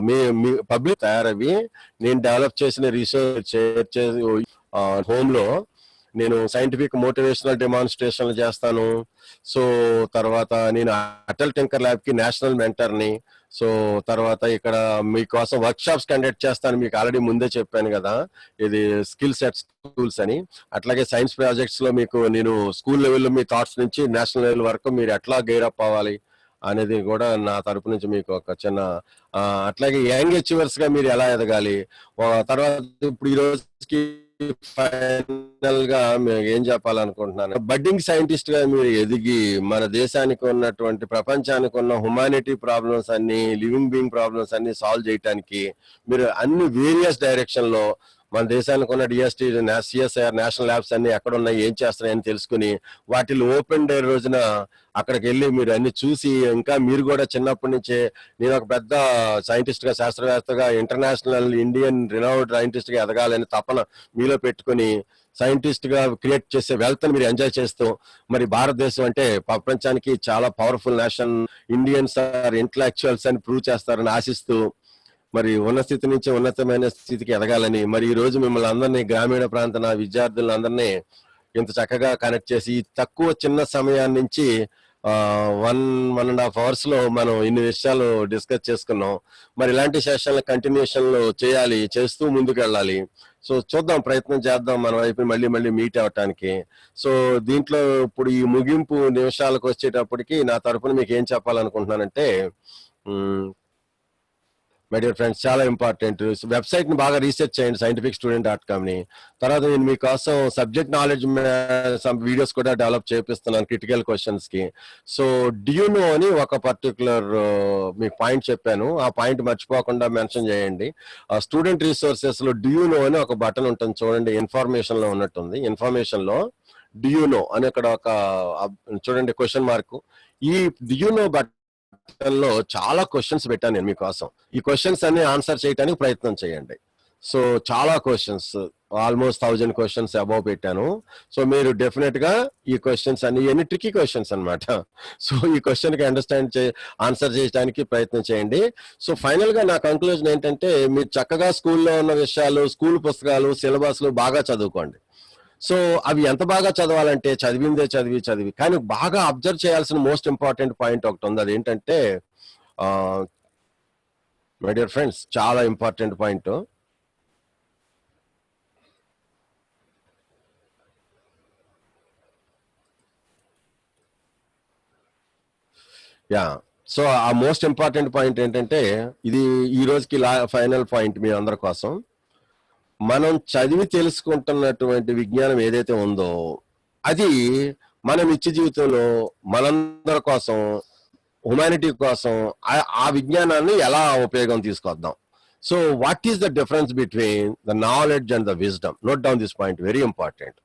మీ పబ్లిక్ తయారవి నేను డెవలప్ చేసిన రీసెర్చ్ షేర్ చేసి హోమ్ లో నేను సైంటిఫిక్ మోటివేషనల్ డెమాన్స్ట్రేషన్లు చేస్తాను. సో తర్వాత నేను అటల్ టింకర్ ల్యాబ్ కి నేషనల్ మెంటర్ని. సో తర్వాత ఇక్కడ మీకోసం వర్క్ షాప్స్ కండక్ట్ చేస్తాను. మీకు ఆల్రెడీ ముందే చెప్పాను కదా, ఇది స్కిల్ సెట్ స్కూల్స్ అని. అట్లాగే సైన్స్ ప్రాజెక్ట్స్ లో మీకు నేను స్కూల్ లెవెల్లో మీ థాట్స్ నుంచి నేషనల్ లెవెల్ వరకు మీరు ఎట్లా గెయిరప్ అవ్వాలి అనేది కూడా నా తరపు నుంచి మీకు ఒక చిన్న అట్లాగే యంగ్ అచీవర్స్ గా మీరు ఎలా ఎదగాలి. తర్వాత ఇప్పుడు ఈ రోజుకి ఫైనల్ గా ఏం చెప్పాలనుకుంటున్నాను, బడ్డింగ్ సైంటిస్ట్ గా మీరు ఎదిగి మన దేశానికి ఉన్నటువంటి ప్రపంచానికి ఉన్న హ్యుమానిటీ ప్రాబ్లమ్స్ అన్ని, లివింగ్ బీయింగ్ ప్రాబ్లమ్స్ అన్ని సాల్వ్ చేయడానికి మీరు అన్ని వేరియస్ డైరెక్షన్ లో మన దేశానికి ఉన్న డిఎస్టీ సిఎస్ఐఆర్ నేషనల్ ల్యాబ్స్ అన్ని ఎక్కడ ఉన్నాయి, ఏం చేస్తున్నాయని తెలుసుకుని వాటిలో ఓపెన్ డే రోజున అక్కడికి వెళ్ళి మీరు అన్ని చూసి, ఇంకా మీరు కూడా చిన్నప్పటి నుంచే నేను ఒక పెద్ద సైంటిస్ట్ గా శాస్త్రవేత్తగా ఇంటర్నేషనల్ ఇండియన్ రినౌడ్ సైంటిస్ట్ గా ఎదగాలని తపన మీలో పెట్టుకుని సైంటిస్ట్ గా క్రియేట్ చేసే వెల్త్ మీరు ఎంజాయ్ చేస్తూ, మరి భారతదేశం అంటే ప్రపంచానికి చాలా powerful nation, Indians are intellectuals అని ప్రూవ్ చేస్తారని ఆశిస్తూ మరి ఉన్న స్థితి నుంచి ఉన్నతమైన స్థితికి ఎదగాలని, మరి ఈ రోజు మిమ్మల్ని అందరినీ గ్రామీణ ప్రాంత విద్యార్థులందరినీ ఇంత చక్కగా కనెక్ట్ చేసి ఈ తక్కువ చిన్న సమయాన్ని నుంచి 1.5 hours లో మనం ఇన్ని విషయాలు డిస్కస్ చేసుకున్నాం. మరి ఇలాంటి సెషన్ల కంటిన్యూషన్ లో చేయాలి, చేస్తూ ముందుకు వెళ్ళాలి. సో చూద్దాం, ప్రయత్నం చేద్దాం మన వైపు మళ్ళీ మళ్ళీ మీట్ అవ్వటానికి. సో దీంట్లో ఇప్పుడు ఈ ముగింపు నిమిషాలకు వచ్చేటప్పటికి నా తరపున మీకు ఏం చెప్పాలనుకుంటున్నానంటే, మై డియర్ ఫ్రెండ్స్, చాలా ఇంపార్టెంట్ వెబ్సైట్ ని బాగా రీసెర్చ్ చేయండి, scientificstudent.com ని. తర్వాత నేను మీకోసం సబ్జెక్ట్ నాలెడ్జ్ వీడియోస్ కూడా డెవలప్ చేపిస్తున్నాను క్రిటికల్ క్వశ్చన్స్ కి. సో డ్యూ నో అని ఒక పర్టికులర్ మీకు పాయింట్ చెప్పాను, ఆ పాయింట్ మర్చిపోకుండా మెన్షన్ చేయండి. స్టూడెంట్ రిసోర్సెస్ లో డ్యూ నో అని ఒక బటన్ ఉంటుంది చూడండి, ఇన్ఫర్మేషన్ లో ఉన్నట్టుంది. ఇన్ఫర్మేషన్ లో డ్యూ నో అని అక్కడ ఒక చూడండి క్వశ్చన్ మార్క్. ఈ డ్యూ నో బటన్ లో చాలా క్వశ్చన్స్ పెట్టాను నేను మీకోసం. ఈ క్వశ్చన్స్ అన్ని ఆన్సర్ చేయడానికి ప్రయత్నం చేయండి. సో చాలా క్వశ్చన్స్, ఆల్మోస్ట్ 1000 క్వశ్చన్స్ అబౌవ్ పెట్టాను. సో మీరు డెఫినెట్ గా ఈ క్వశ్చన్స్ అన్ని ఎన్ని ట్రికీ క్వశ్చన్స్ అన్నమాట. సో ఈ క్వశ్చన్ కి ఆన్సర్ చేయడానికి ప్రయత్నం చేయండి. సో ఫైనల్ గా నా కంక్లూజన్ ఏంటంటే, మీరు చక్కగా స్కూల్లో ఉన్న విషయాలు, స్కూల్ పుస్తకాలు, సిలబస్లు బాగా చదువుకోండి. సో అవి ఎంత బాగా చదవాలంటే చదివిందే చదివి కానీ బాగా అబ్జర్వ్ చేయాల్సిన మోస్ట్ ఇంపార్టెంట్ పాయింట్ ఒకటి ఉంది. అదేంటంటే మై డియర్ ఫ్రెండ్స్, చాలా ఇంపార్టెంట్ పాయింట్. యా, సో ఆ మోస్ట్ ఇంపార్టెంట్ పాయింట్ ఏంటంటే, ఇది ఈ రోజుకి ఫైనల్ పాయింట్ మీ అందరి కోసం. మనం చదివి తెలుసుకుంటున్నటువంటి విజ్ఞానం ఏదైతే ఉందో అది మన నిత్య జీవితంలో మనందరి కోసం, హ్యుమానిటీ కోసం ఆ విజ్ఞానాన్ని ఎలా ఉపయోగం తీసుకొద్దాం. So what is the difference between the knowledge and the wisdom? Note down this point, very important.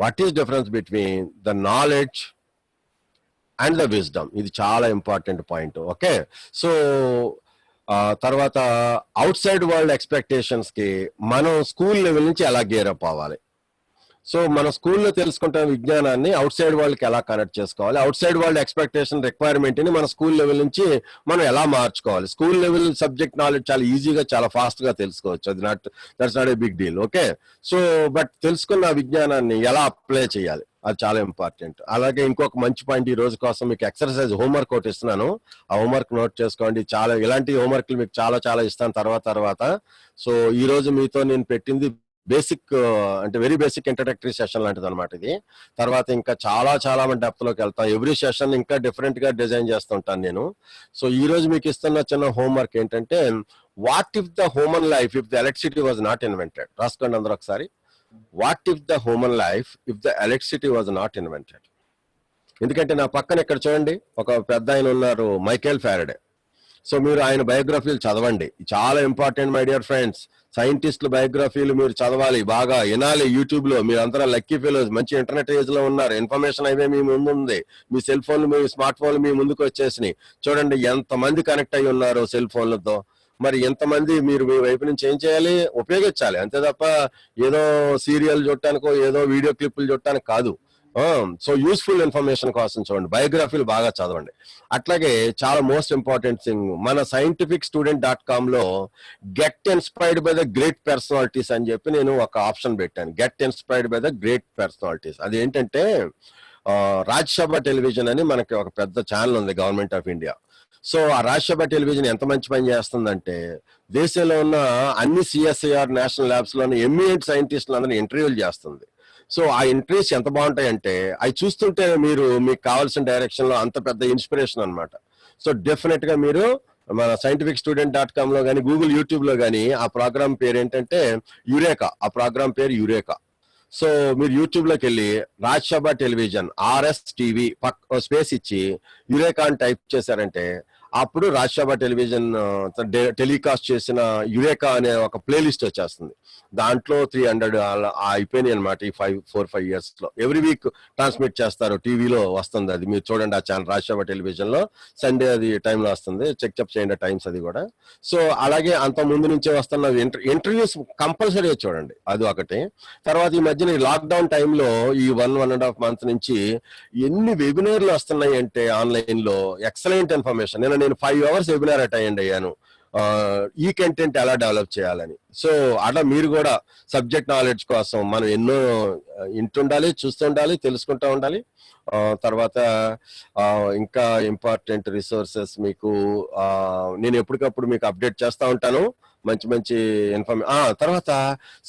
What is difference between the knowledge and the wisdom? ఇది చాలా ఇంపార్టెంట్ పాయింట్. ఓకే, సో తర్వాత outside world expectations కి మనం school level నుంచి ఎలా gear up అవ్వాలి. So మన స్కూల్లో తెలుసుకుంటున్న విజ్ఞానాన్ని అవుట్ సైడ్ వరల్డ్కి ఎలా కనెక్ట్ చేసుకోవాలి, out side world expectation requirement ని మన స్కూల్ లెవెల్ నుంచి మనం ఎలా మార్చుకోవాలి. స్కూల్ లెవెల్ సబ్జెక్ట్ నాలెడ్జ్ చాలా ఈజీగా, చాలా ఫాస్ట్ గా తెలుసుకోవచ్చు. అది that's not a big deal. Okay, so but తెలుసుకున్న విజ్ఞానాన్ని ఎలా అప్లై చేయాలి, అది చాలా ఇంపార్టెంట్. అలాగే ఇంకొక మంచి పాయింట్ ఈ రోజు కోసం మీకు ఎక్సర్సైజ్ హోంవర్క్ ఒకటి ఇస్తున్నాను. ఆ హోంవర్క్ నోట్ చేసుకోండి. చాలా ఇలాంటి హోంవర్క్లు మీకు చాలా చాలా ఇస్తాను తర్వాత. సో ఈ రోజు మీతో నేను పెట్టింది బేసిక్, అంటే వెరీ బేసిక్ ఇంట్రడక్టరీ సెషన్ లాంటిది అనమాట ఇది. తర్వాత ఇంకా చాలా మంది డెప్త్ లోకి వెళ్తాం. ఎవ్రీ సెషన్ ఇంకా డిఫరెంట్ గా డిజైన్ చేస్తుంటాను నేను. సో ఈ రోజు మీకు ఇస్తున్న చిన్న హోంవర్క్ ఏంటంటే, what if the human life if the electricity was not invented? రాసుకోండి అందరూ ఒకసారి. What if the human life if the electricity was not invented? ఎందుకంటే నా పక్కన ఇక్కడ చూడండి ఒక పెద్ద ఆయన ఉన్నారు, మైకేల్ ఫారడే. సో మీరు ఆయన బయోగ్రఫీలు చదవండి, చాలా ఇంపార్టెంట్ మై డియర్ ఫ్రెండ్స్. సైంటిస్టుల బయోగ్రఫీలు మీరు చదవాలి, బాగా వినాలి. యూట్యూబ్ లో మీరు అందరూ లక్కీ ఫెలోస్, మంచి ఇంటర్నెట్ ఏజ్ లో ఉన్నారు. ఇన్ఫర్మేషన్ అయితే మీ ముందు ఉంది. మీ సెల్ ఫోన్లు, మీ స్మార్ట్ ఫోన్లు మీ ముందుకు వచ్చేసినాయి. చూడండి ఎంతమంది కనెక్ట్ అయి ఉన్నారు సెల్ ఫోన్లతో. మరి ఎంతమంది మీరు మీ వైపు నుంచి ఏం చేయాలి, ఉపయోగించాలి అంతే తప్ప ఏదో సీరియల్ చూడటానికో ఏదో వీడియో క్లిప్పులు చూడటానికి కాదు. సో యూస్ఫుల్ ఇన్ఫర్మేషన్ కోసం చూడండి, బయోగ్రఫీలు బాగా చదవండి. అట్లాగే చాలా మోస్ట్ ఇంపార్టెంట్ థింగ్, మన scientificstudent.com లో get inspired by the great personalities అని చెప్పి నేను ఒక ఆప్షన్ పెట్టాను. Get inspired by the great personalities. అది ఏంటంటే, రాజ్యసభ టెలివిజన్ అని మనకి ఒక పెద్ద ఛానల్ ఉంది గవర్నమెంట్ ఆఫ్ ఇండియా. సో ఆ రాజ్యసభ టెలివిజన్ ఎంత మంచి పని చేస్తుందంటే, దేశంలో ఉన్న అన్ని CSIR నేషనల్ ల్యాబ్స్ లోని ఎమినెంట్ సైంటిస్టులు అందరినీ ఇంటర్వ్యూలు చేస్తుంది. సో ఆ ఇంటర్వ్యూస్ ఎంత బాగుంటాయంటే, అవి చూస్తుంటే మీకు కావాల్సిన డైరెక్షన్ లో అంత పెద్ద ఇన్స్పిరేషన్ అనమాట. సో డెఫినెట్ గా మీరు మన scientificstudent.com లో కానీ, గూగుల్ యూట్యూబ్ లో కానీ ఆ ప్రోగ్రామ్ పేరు ఏంటంటే యురేకా. ఆ ప్రోగ్రామ్ పేరు యురేకా. సో మీరు యూట్యూబ్ లోకి వెళ్ళి రాజ్యసభ టెలివిజన్ RSTV స్పేస్ ఇచ్చి యురేకా అని టైప్ చేశారంటే అప్పుడు రాజ్యసభ టెలివిజన్ టెలికాస్ట్ చేసిన యురేకా అనే ఒక ప్లేలిస్ట్ వచ్చేస్తుంది. దాంట్లో 300 అయిపోయినాయి అనమాట ఈ 4-5 years లో. ఎవ్రీ వీక్ ట్రాన్స్మిట్ చేస్తారు, టీవీలో వస్తుంది. అది మీరు చూడండి ఆ ఛానల్ రాజ్యసభ టెలివిజన్ లో. సండే అది టైంలో వస్తుంది, చెక్అప్ చేయండి టైమ్స్ అది కూడా. సో అలాగే అంత ముందు నుంచే వస్తున్న ఇంటర్వ్యూస్ కంపల్సరీ చూడండి, అది ఒకటి. తర్వాత ఈ మధ్యన లాక్డౌన్ టైంలో ఈ 1.5 months నుంచి ఎన్ని వెబినార్లు వస్తున్నాయి అంటే ఆన్లైన్ లో, ఎక్సలెంట్ ఇన్ఫర్మేషన్. నేను 5 hours వెబినార్ అటెండ్ అయ్యాను, ఈ కంటెంట్ ఎలా డెవలప్ చేయాలని. సో అలా మీరు కూడా సబ్జెక్ట్ నాలెడ్జ్ కోసం మనం ఎన్నో వింటుండాలి, చూస్తుండాలి, తెలుసుకుంటూ ఉండాలి. తర్వాత ఇంకా ఇంపార్టెంట్ రిసోర్సెస్ మీకు నేను ఎప్పటికప్పుడు మీకు అప్డేట్ చేస్తూ ఉంటాను, మంచి తర్వాత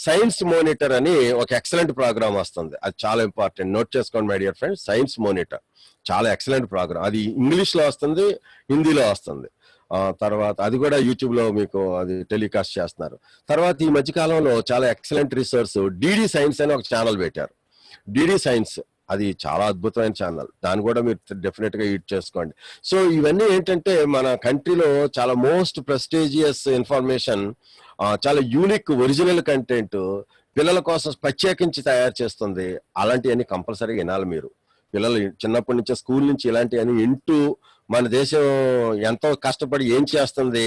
సైన్స్ మోనిటర్ అని ఒక ఎక్సలెంట్ ప్రోగ్రామ్ వస్తుంది. అది చాలా ఇంపార్టెంట్, నోట్ చేసుకోండి my dear friends. Science monitor చాలా ఎక్సలెంట్ ప్రోగ్రామ్. అది ఇంగ్లీష్ లో వస్తుంది, హిందీలో వస్తుంది. తర్వాత అది కూడా యూట్యూబ్ లో మీకు అది టెలికాస్ట్ చేస్తున్నారు. తర్వాత ఈ మధ్య కాలంలో చాలా ఎక్సలెంట్ రిసోర్స్ DD సైన్స్ అని ఒక ఛానల్ పెట్టారు. DD సైన్స్ అది చాలా అద్భుతమైన ఛానల్, దాన్ని కూడా మీరు డెఫినెట్ గా యూజ్ చేసుకోండి. సో ఇవన్నీ ఏంటంటే మన కంట్రీలో చాలా మోస్ట్ ప్రెస్టీజియస్ ఇన్ఫర్మేషన్, చాలా యూనిక్ ఒరిజినల్ కంటెంట్ పిల్లల కోసం ప్రత్యేకించి తయారు చేస్తుంది. అలాంటివన్నీ కంపల్సరీగా వినాలి మీరు. పిల్లలు చిన్నప్పటి నుంచే స్కూల్ నుంచి ఇలాంటివన్నీ వింటూ మన దేశం ఎంతో కష్టపడి ఏం చేస్తుంది,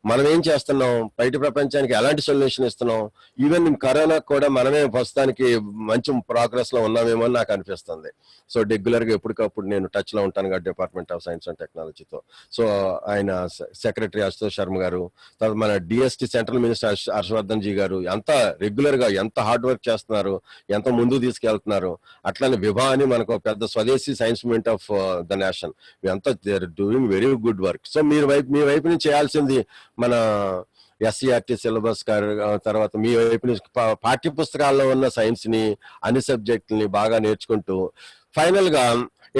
మనం ఏం చేస్తున్నాం, బయట ప్రపంచానికి ఎలాంటి సొల్యూషన్ ఇస్తున్నాం, ఈవెన్ కరోనా కూడా మనమే ప్రస్తుతానికి మంచి ప్రోగ్రెస్ లో ఉన్నామేమో అని నాకు అనిపిస్తుంది. సో రెగ్యులర్ గా ఎప్పటికప్పుడు నేను టచ్ లో ఉంటాను కదా డిపార్ట్మెంట్ ఆఫ్ సైన్స్ అండ్ టెక్నాలజీతో. సో ఆయన సెక్రటరీ అశుతోష్ శర్మ గారు, తర్వాత మన DST central minister Harshvardhan ji గారు ఎంత రెగ్యులర్ గా ఎంత హార్డ్ వర్క్ చేస్తున్నారు, ఎంత ముందుకు తీసుకెళ్తున్నారు. అట్లానే విభా అని మనకు ఒక పెద్ద స్వదేశీ science movement of the nation, అంతా they are doing very good work. So మీ వైపు నుంచి చేయాల్సింది మన ఎస్సీఆర్టీ సిలబస్ తర్వాత మీ వైపు నుంచి పాఠ్య పుస్తకాల్లో ఉన్న సైన్స్ ని అన్ని సబ్జెక్టుల్ని బాగా నేర్చుకుంటూ ఫైనల్ గా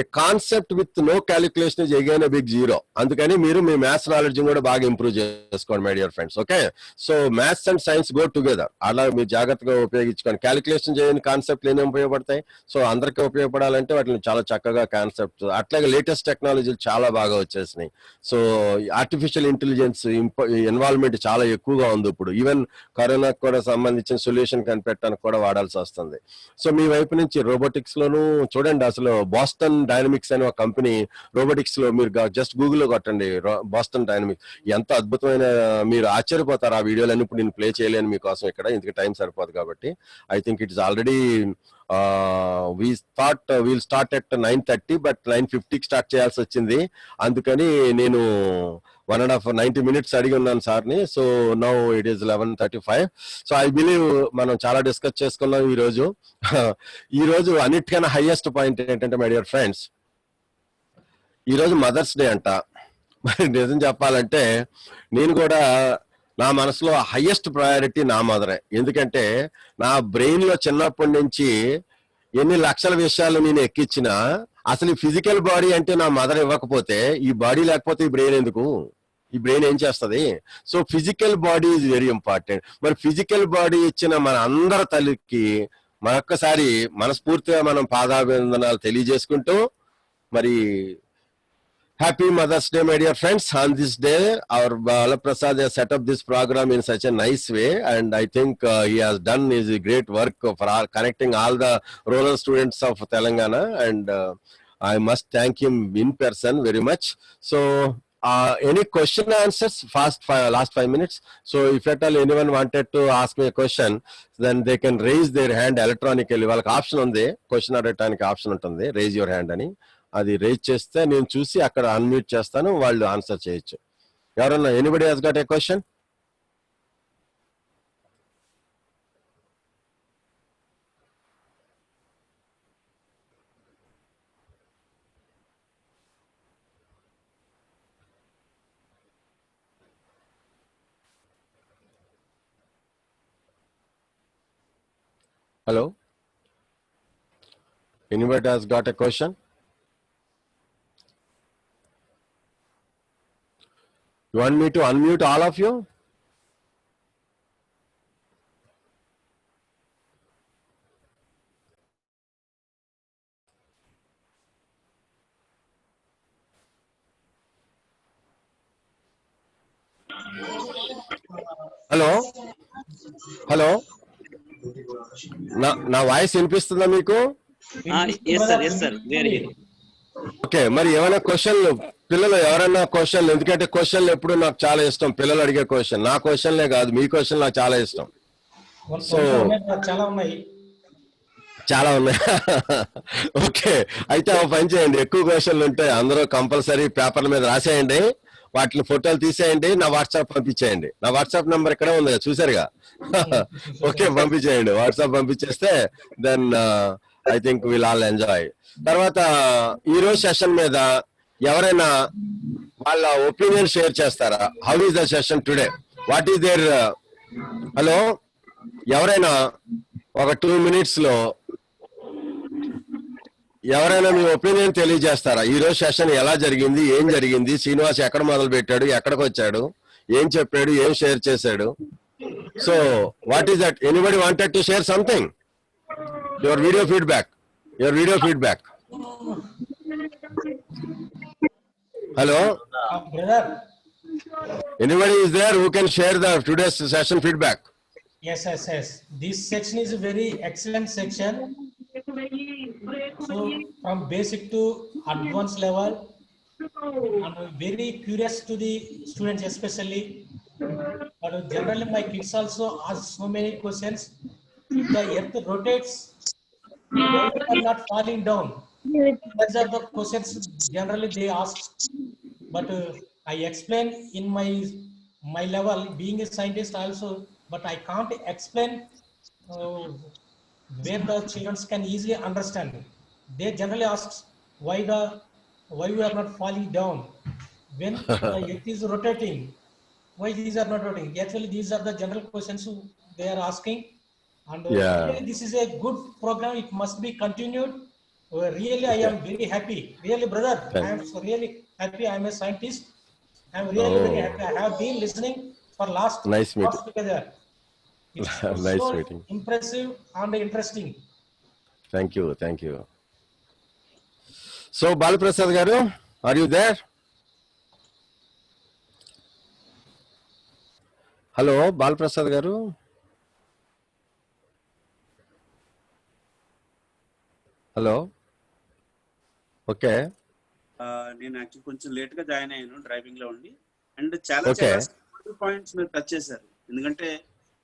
a concept with no calculation is again big zero. అందుకని మీరు మీ మ్యాథ్స్ నాలెడ్జ్ కూడా బాగా ఇంప్రూవ్ చేసుకోండి my dear friends. Okay, so maths and science go together. అలా మీరు జాగ్రత్తగా ఉపయోగించుకోండి. క్యాలిక్యులేషన్ చేయని కాన్సెప్ట్లు ఏమి ఉపయోగపడతాయి? సో అందరికీ ఉపయోగపడాలంటే వాటిని చాలా చక్కగా కాన్సెప్ట్, అట్లాగే లేటెస్ట్ టెక్నాలజీలు చాలా బాగా వచ్చేసినాయి. సో ఆర్టిఫిషియల్ ఇంటెలిజెన్స్ ఇన్వాల్వ్మెంట్ చాలా ఎక్కువగా ఉంది ఇప్పుడు. ఈవెన్ కరోనాకు కూడా సంబంధించిన సొల్యూషన్ కనిపెట్టడానికి కూడా వాడాల్సి వస్తుంది. సో మీ వైపు నుంచి రోబోటిక్స్ లోను చూడండి, అసలు బాస్టన్ డైనమిక్స్ అనే ఒక కంపెనీ రోబోటిక్స్ లో మీరు జస్ట్ గూగుల్లో కొట్టండి బాస్టన్ డైనమిక్స్, ఎంత అద్భుతమైన, మీరు ఆశ్చర్యపోతారు. ఆ వీడియోలన్నీ ఇప్పుడు నేను ప్లే చేయలేను మీకోసం ఇక్కడ, ఇందుకు టైం సరిపోదు కాబట్టి. I think it is already we'll start at 9:30 but 9:50కి స్టార్ట్ చేయాల్సి వచ్చింది. అందుకని నేను 90 minutes అడిగి ఉన్నాను సార్ని. So now it is 11:35. So I believe మనం చాలా డిస్కస్ చేసుకున్నాం ఈరోజు. ఈరోజు అన్నిటికన్నా హైయెస్ట్ పాయింట్ ఏంటంటే మై డియర్ ఫ్రెండ్స్, ఈరోజు మదర్స్ డే అంట. మరి నిజం చెప్పాలంటే నేను కూడా నా మనసులో హైయెస్ట్ ప్రయారిటీ నా మదరే. ఎందుకంటే నా బ్రెయిన్ లో చిన్నప్పటి నుంచి ఎన్ని లక్షల విషయాలు నేను ఎక్కించినా అసలు ఈ ఫిజికల్ బాడీ అంటే నా మదర్ ఇవ్వకపోతే, ఈ బాడీ లేకపోతే ఈ బ్రెయిన్ ఎందుకు, ఈ బ్రెయిన్ ఏం చేస్తుంది? So physical body is very important. మరి ఫిజికల్ బాడీ ఇచ్చిన మన అందరి తల్లికి మరొక్కసారి మనస్ఫూర్తిగా మనం పాదాభివందనాలు తెలియజేసుకుంటూ, మరి happy Mother's Day, my dear friends. On this day, our Bala Prasad has set up this program in such a nice way, and I think he has done his great work for connecting all the rural students of Telangana, and I must thank him in person very much. So any question answers last 5 minutes. So if at all anyone wanted to ask me a question, then they can raise their hand electronically. వాళ్ళకి option ఉంది, question అడగడానికి option ఉంటుంది, raise your hand అని. అది raise చేస్తే నేను చూసి అక్కడ అన్మ్యూట్ చేస్తాను, వాళ్ళు ఆన్సర్ చేయొచ్చు. ఎవరన్నా anybody has got a question? Hello, anybody has got a question? You want me to unmute all of you? Hello hello, నా వాయిస్ వినిపిస్తుందా మీకు? yes sir, very. ఓకే, మరి ఏమైనా క్వశ్చన్లు పిల్లలు, ఎవరైనా క్వశ్చన్లు? ఎందుకంటే క్వశ్చన్లు ఎప్పుడు నాకు చాలా ఇష్టం, పిల్లలు అడిగే క్వశ్చన్. నా క్వశ్చన్లే కాదు, మీ క్వశ్చన్ నాకు చాలా ఇష్టం. సో చాలా ఉన్నాయి. ఓకే, అయితే ఒక పని చేయండి, ఎక్కువ క్వశ్చన్లు ఉంటాయి, అందరూ కంపల్సరీ పేపర్ల మీద రాసేయండి, వాటిని ఫోటోలు తీసేయండి, నా వాట్సాప్ పంపించేయండి. నా వాట్సాప్ నెంబర్ ఇక్కడే ఉంది, చూసారుగా. ఓకే, పంపించేయండి, వాట్సాప్ పంపించేస్తే then I think will all enjoy. తర్వాత ఈ రోజు సెషన్ మీద ఎవరైనా వాళ్ళ ఒపీనియన్ షేర్ చేస్తారా? How is the session today? What is there? Hello, ఎవరైనా ఒక 2 minutes లో ఎవరైనా మీ ఒపీనియన్ తెలియజేస్తారా? ఈ రోజు సెషన్ ఎలా జరిగింది, ఏం జరిగింది, శ్రీనివాస్ ఎక్కడ మొదలు పెట్టాడు, ఎక్కడికి వచ్చాడు, ఏం చెప్పాడు, ఏం షేర్ చేశాడు? So what is that? Anybody wanted to share something? Your video feedback. Hello? Brother. Anybody is there who can share the today's session feedback? Yes. This section is a very excellent section. So from basic to advanced level, and very curious to the students especially. But generally my kids also ask so many questions. If the earth rotates, why we are not falling down? These are the questions generally they ask. But I explain in my level, being a scientist also, but I can't explain uh, where the children can easily understand. They generally ask why we are not falling down when the earth is rotating. Why these are not rotating? Actually, these are the general questions they are asking. And Yeah. really, this is a good program. It must be continued. Really, I am very happy. Really, brother, I am Thank- so really happy. I am a scientist. I am really very Oh, happy. I have been listening for last nice meeting. hours together. It's so Nice meeting. impressive and interesting. Thank you. Thank you. So, Balaprasad Garu, are you there? Hello, Balaprasad Garu. Hello. Okay. నేను actual కొంచెం late గా join అయ్యాను driving లో ఉండి and చాలా Okay. చాలా points మీరు touch చేశారు ఎందుకంటే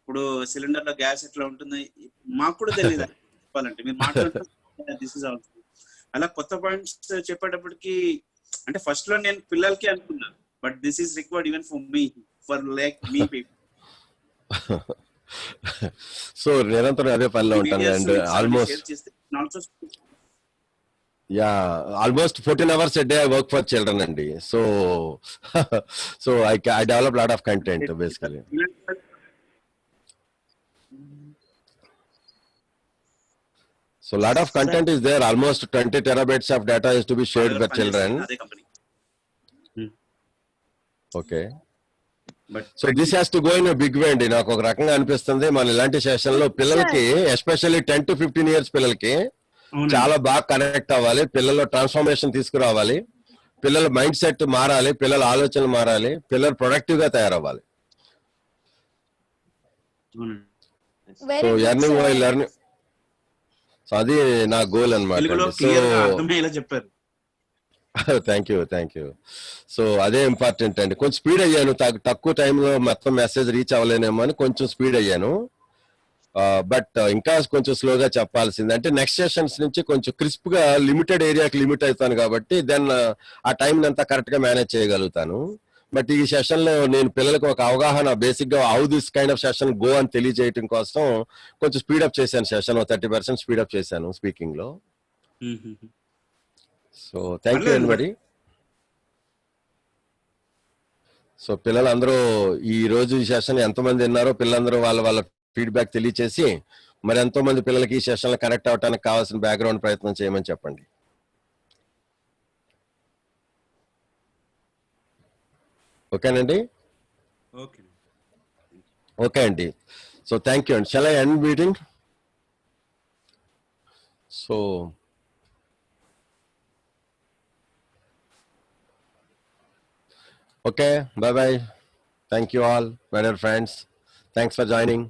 ఇప్పుడు సిలిండర్ లో గ్యాస్ ఎట్లా ఉంటుంది మాకు కూడా తెలియదు చెప్పాలంటే మీరు మాట్లాడుతున్నారు దిస్ ఇస్ ఆల్సో అలా కొత్త పాయింట్స్ చెప్పేటప్పటికి అంటే ఫస్ట్ లో నేను పిల్లలకి అనుకున్నాను but this is required even for me for like me people so నిరంతరం అదే పనిలో ఉంటాను and almost almost 14 hours a day I work for children and so so I develop a lot of content basically. So a lot of content is there, almost 20 terabytes of data is to be shared with children. Okay. So this has to go in big way అండి. నాకు ఒక రకంగా అనిపిస్తుంది మన ఇలాంటి session లో పిల్లలకి especially 10 to 15 years పిల్లలకి చాలా బాగా కనెక్ట్ అవ్వాలి, పిల్లల్లో ట్రాన్స్ఫర్మేషన్ తీసుకురావాలి, పిల్లల మైండ్ సెట్ మారాలి, పిల్లల ఆలోచనలు మారాలి, పిల్లలు ప్రొడక్టివ్ గా తయారవ్వాలి. So earning while learning, so అది నా గోల్ అనమాట. సో చెప్పారు. Thank you. సో అదే ఇంపార్టెంట్ అండి. కొంచెం స్పీడ్ అయ్యాను, తక్కువ టైంలో మొత్తం మెసేజ్ రీచ్ అవ్వలేనేమో అని కొంచెం స్పీడ్ అయ్యాను. బట్ ఇంకా కొంచెం స్లోగా చెప్పాల్సింది. అంటే నెక్స్ట్ సెషన్స్ నుంచి కొంచెం క్రిస్ప్ గా లిమిటెడ్ ఏరియాకి లిమిట్ అవుతాను కాబట్టి దెన్ ఆ టైం అంతా కరెక్ట్ గా మేనేజ్ చేయగలుగుతాను. బట్ ఈ సెషన్ లో నేను పిల్లలకు ఒక అవగాహన బేసిక్ గా how this kind of session go అని తెలియజేయడం కోసం కొంచెం స్పీడప్ చేశాను. సెషన్ 30% స్పీడప్ చేశాను స్పీకింగ్ లో. సో థ్యాంక్ యూ అండి. మరి సో పిల్లలందరూ ఈ రోజు ఈ సెషన్ ఎంతమంది విన్నారో పిల్లలందరూ వాళ్ళ ఫీడ్బ్యాక్ తెలియచేసి మరి ఎంతో మంది పిల్లలకి ఈ సెషన్ లో కనెక్ట్ అవడానికి కావాల్సిన బ్యాక్గ్రౌండ్ ప్రయత్నం చేయమని చెప్పండి. ఓకేనండి? ఓకే అండి. సో థ్యాంక్ యూ అండి. Shall I end meeting? So okay, bye bye. Thank you all, my dear friends. Thanks for joining.